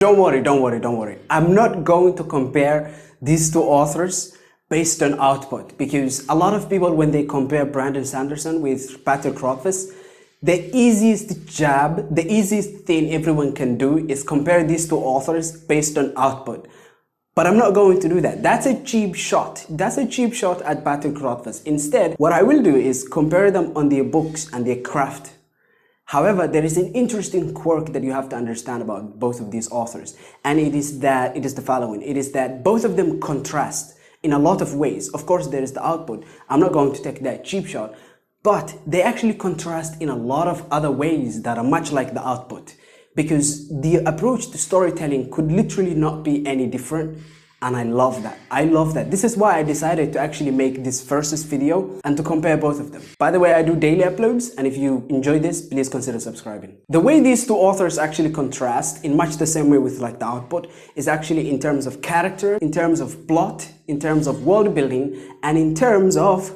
Don't worry. I'm not going to compare these two authors based on output, because a lot of people, when they compare Brandon Sanderson with Patrick Rothfuss, the easiest job, the easiest thing everyone can do is compare these two authors based on output. But I'm not going to do that. That's a cheap shot. That's a cheap shot at Patrick Rothfuss. Instead, what I will do is compare them on their books and their craft. However, there is an interesting quirk that you have to understand about both of these authors, and it is the following. It is that both of them contrast in a lot of ways. Of course, there is the output. I'm not going to take that cheap shot, but they actually contrast in a lot of other ways that are much like the output, because the approach to storytelling could literally not be any different. And I love that. I love that. This is why I decided to actually make this versus video and to compare both of them. By the way, I do daily uploads, and if you enjoy this, please consider subscribing. The way these two authors actually contrast, in much the same way with like the output, is actually in terms of character, in terms of plot, in terms of world building, and in terms of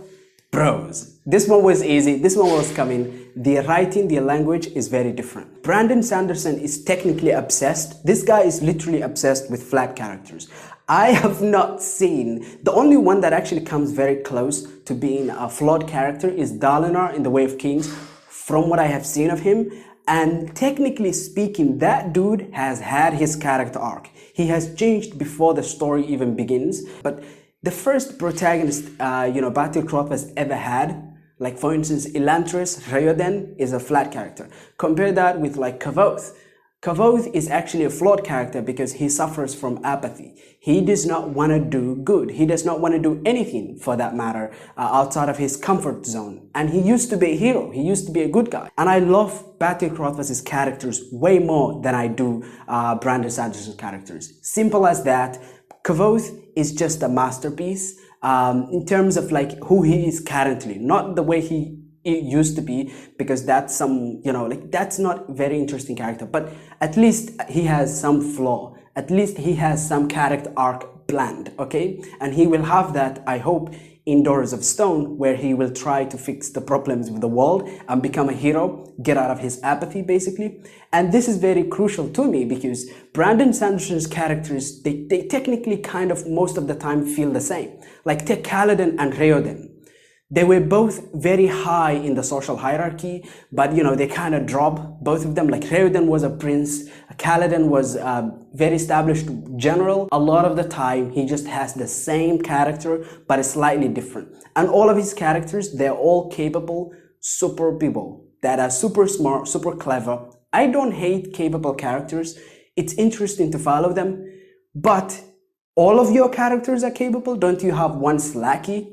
prose. This one was easy. This one was coming. Their writing, their language is very different. Brandon Sanderson is technically obsessed. This guy is literally obsessed with flat characters. I have not seen, the only one that actually comes very close to being a flawed character is Dalinar in The Way of Kings, from what I have seen of him. And technically speaking, that dude has had his character arc. He has changed before the story even begins. But the first protagonist, Patrick Rothfuss ever had, like for instance, Elantris Rayoden is a flat character. Compare that with like Kavoth. Kavoth is actually a flawed character because he suffers from apathy. He does not want to do good. He does not want to do anything, for that matter, outside of his comfort zone. And he used to be a hero. He used to be a good guy. And I love Patrick Rothfuss's characters way more than I do Brandon Sanderson's characters. Simple as that. Kavoth is just a masterpiece in terms of like who he is currently, not the way he used to be, because that's some, that's not very interesting character, but at least he has some flaw. At least he has some character arc planned, okay? And he will have that, I hope, in Doors of Stone, where he will try to fix the problems with the world and become a hero, get out of his apathy, basically. And this is very crucial to me because Brandon Sanderson's characters, they technically kind of most of the time feel the same. Like take Kaladin and Rayoden. They were both very high in the social hierarchy, but they kind of drop, both of them. Like Rayoden was a prince, Kaladin was a very established general. A lot of the time, he just has the same character, but it's slightly different. And all of his characters, they're all capable, super people that are super smart, super clever. I don't hate capable characters. It's interesting to follow them, but all of your characters are capable. Don't you have one slacky?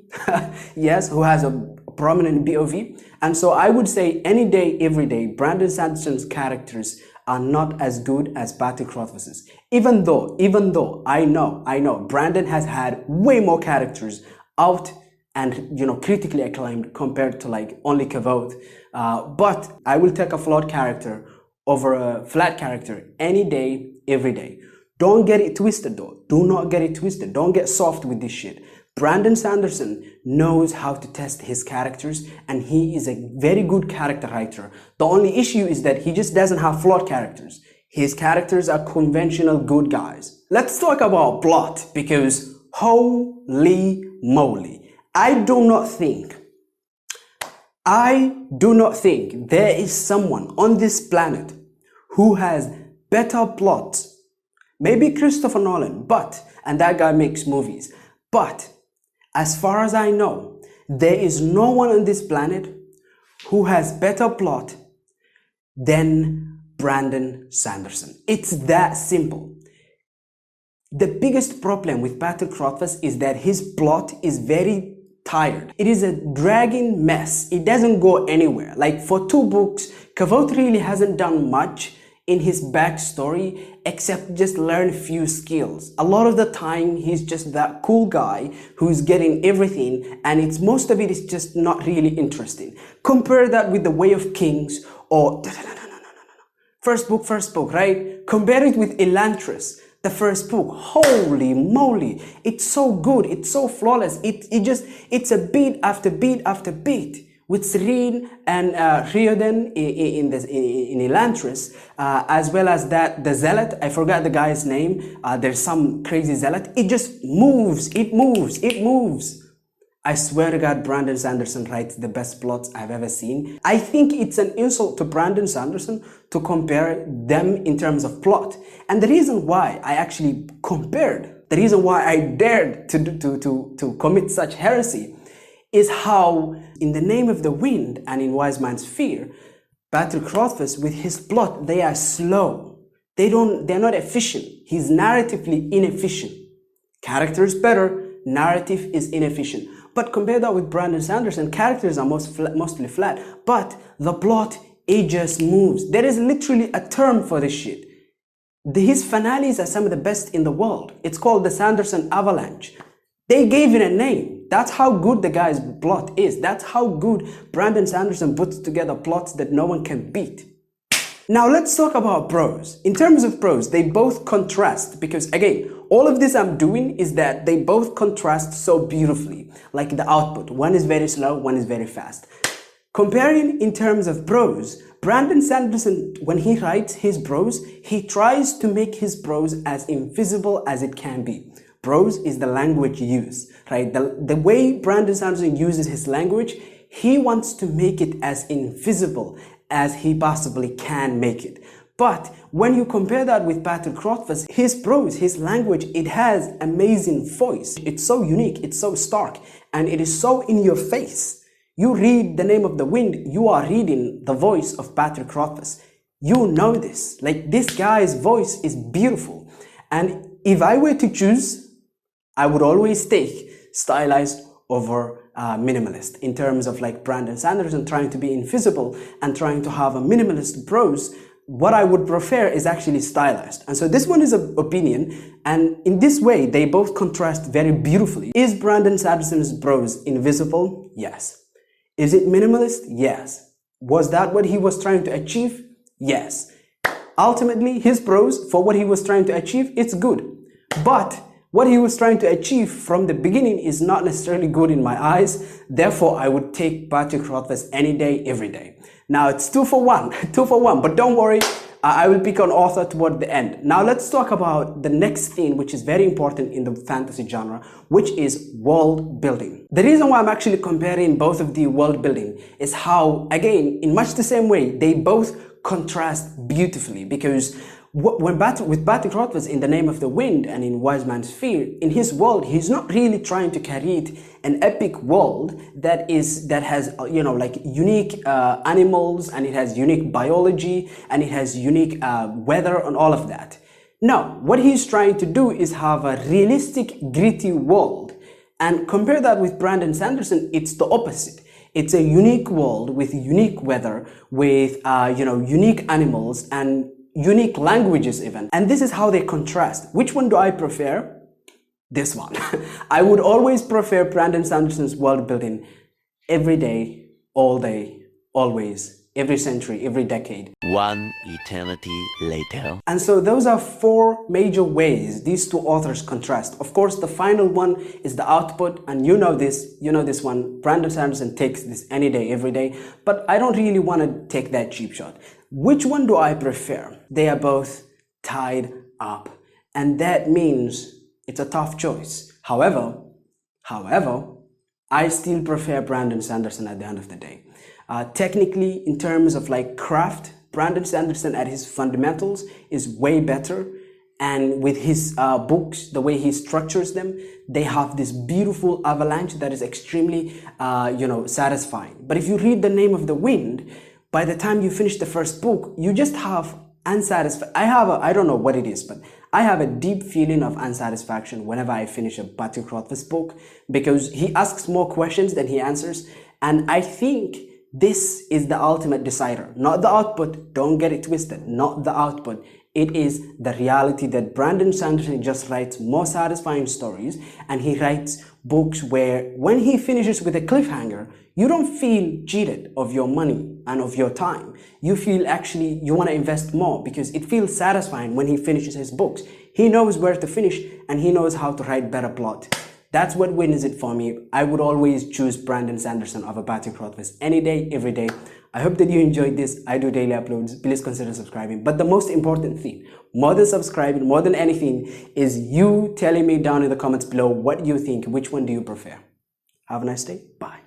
Yes, who has a prominent POV? And so I would say any day, every day, Brandon Sanderson's characters are not as good as Patrick Rothfuss's. Even though I know Brandon has had way more characters out and critically acclaimed compared to like only Kavoth. But I will take a flawed character over a flat character any day, every day. Don't get it twisted though. Do not get it twisted. Don't get soft with this shit. Brandon Sanderson knows how to test his characters, and he is a very good character writer. The only issue is that he just doesn't have flawed characters. His characters are conventional good guys. Let's talk about plot, because holy moly, I do not think there is someone on this planet who has better plots. Maybe Christopher Nolan, and that guy makes movies. But as far as I know, there is no one on this planet who has better plot than Brandon Sanderson. It's that simple. The biggest problem with Patrick Rothfuss is that his plot is very tired. It is a dragging mess. It doesn't go anywhere. Like for 2 books, Kavoth really hasn't done much in his backstory except just learn a few skills. A lot of the time he's just that cool guy who's getting everything, and most of it is just not really interesting. Compare that with The Way of Kings or first book, right? Compare it with Elantris, the first book. Holy moly, it's so good, it's so flawless. It's a beat after beat after beat. with Serene and Riordan in Elantris, as well as the Zealot. I forgot the guy's name. There's some crazy Zealot. It just moves, it moves, it moves. I swear to God, Brandon Sanderson writes the best plots I've ever seen. I think it's an insult to Brandon Sanderson to compare them in terms of plot. And the reason why I actually compared, the reason why I dared to commit such heresy is how in The Name of the Wind and in Wise Man's Fear, Patrick Rothfuss with his plot, they are slow. They're not efficient. He's narratively inefficient. Character is better, narrative is inefficient. But compare that with Brandon Sanderson, characters are mostly flat, but the plot, it just moves. There is literally a term for this shit. His finales are some of the best in the world. It's called the Sanderson Avalanche. They gave it a name. That's how good the guy's plot is. That's how good Brandon Sanderson puts together plots that no one can beat. Now let's talk about Prose. In terms of Prose, they both contrast because, again, all of this I'm doing is that they both contrast so beautifully, like the output. One is very slow, one is very fast. Comparing in terms of prose, Brandon Sanderson, when he writes his prose, he tries to make his prose as invisible as it can be. Prose is the language used, right? The way Brandon Sanderson uses his language, he wants to make it as invisible as he possibly can make it. But when you compare that with Patrick Rothfuss, his prose, his language, it has amazing voice. It's so unique, it's so stark, and it is so in your face. You read The Name of the Wind, you are reading the voice of Patrick Rothfuss. You know this. Like, this guy's voice is beautiful. And if I were to choose, I would always take stylized over minimalist in terms of like Brandon Sanderson trying to be invisible and trying to have a minimalist prose. What I would prefer is actually stylized. And so this one is an opinion, and in this way they both contrast very beautifully. Is Brandon Sanderson's prose invisible? Yes. Is it minimalist? Yes. Was that what he was trying to achieve? Yes. Ultimately, his prose, for what he was trying to achieve, it's good. But what he was trying to achieve from the beginning is not necessarily good in my eyes. Therefore, I would take Patrick Rothfuss any day, every day. Now, it's 2 for 1, 2 for 1, but don't worry, I will pick an author toward the end. Now, let's talk about the next theme, which is very important in the fantasy genre, which is world building. The reason why I'm actually comparing both of the world building is how, again, in much the same way, they both contrast beautifully, because with Patrick Rothfuss in The Name of the Wind and in Wise Man's Fear, in his world, he's not really trying to create an epic world that has like unique animals, and it has unique biology, and it has unique weather and all of that. No, what he's trying to do is have a realistic, gritty world. And compare that with Brandon Sanderson, it's the opposite. It's a unique world with unique weather, with unique animals and unique languages even. And this is how they contrast. Which one do I prefer? This one. I would always prefer Brandon Sanderson's world building every day, all day, always, every century, every decade. One eternity later. And so those are 4 major ways these two authors contrast. Of course, the final one is the output, and you know this one. Brandon Sanderson takes this any day, every day, but I don't really want to take that cheap shot. Which one do I prefer? They are both tied up, and that means it's a tough choice. However, I still prefer Brandon Sanderson at the end of the day. Technically, in terms of like craft, Brandon Sanderson at his fundamentals is way better. And with his books, the way he structures them, they have this beautiful avalanche that is extremely, satisfying. But if you read The Name of the Wind, by the time you finish the first book, you just have unsatisfied. I don't know what it is, but I have a deep feeling of unsatisfaction whenever I finish a Patrick Rothfuss book, because he asks more questions than he answers. And I think this is the ultimate decider, not the output. Don't get it twisted, not the output. It is the reality that Brandon Sanderson just writes more satisfying stories, and he writes books where when he finishes with a cliffhanger, you don't feel cheated of your money and of your time. You feel actually you want to invest more, because it feels satisfying when he finishes his books. He knows where to finish, and he knows how to write better plot. That's what wins it for me. I would always choose Brandon Sanderson over Patrick Rothfuss any day, every day. I hope that you enjoyed this. I do daily uploads. Please consider subscribing. But the most important thing, more than subscribing, more than anything, is you telling me down in the comments below what you think. Which one do you prefer? Have a nice day. Bye.